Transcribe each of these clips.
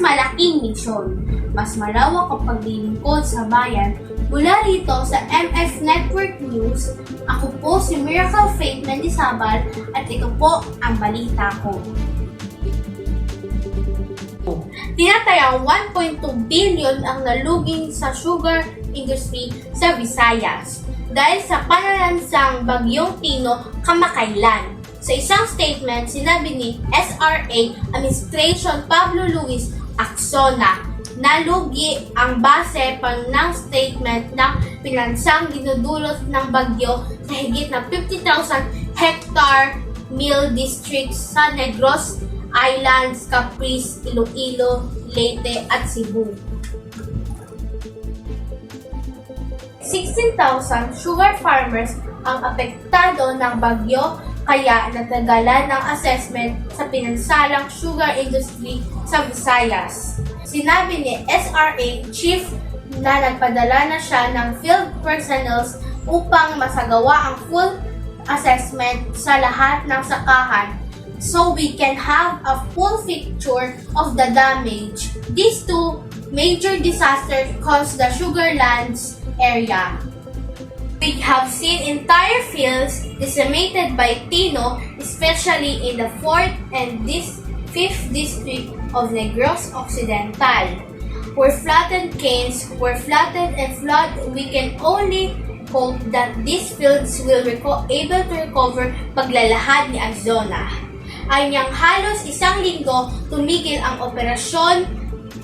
malaking misyon, mas malawak ang paglilingkod sa bayan. Mula rito sa MF Network News, ako po si Miracle Faith Mendizabal at ito po ang balita ko. Tinatayang 1.2 billion ang naluging sa sugar industry sa Visayas dahil sa panalansang Bagyong Tino kamakailan. Sa isang statement, sinabi ni SRA Administration Pablo Luis Axona na lugi ang base ng statement ng pinansang dinudulot ng bagyo sa higit na 50,000 hectare mill districts sa Negros Islands, Caprice, Iloilo, Leyte at Cebu. 16,000 sugar farmers ang apektado ng bagyo kaya natagalan ng assessment sa pinansalang sugar industry sa Visayas. Sinabi ni SRA Chief na nagpadala na siya ng field personnel upang masagawa ang full assessment sa lahat ng sakahan so we can have a full picture of the damage these two major disasters caused the Sugarlands area. We have seen entire fields decimated by Tino, especially in the 4th and 5th district of Negros Occidental, where flattened canes were flattened and flood. We can only hope that these fields will able to recover paglalahad ni Axona. Ay niyang halos isang linggo tumigil ang operasyon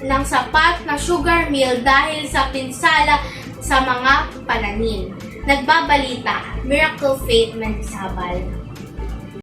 ng sapat na sugar mill dahil sa pinsala sa mga pananim. Nagbabalita, Miracle Faith Mendizabal.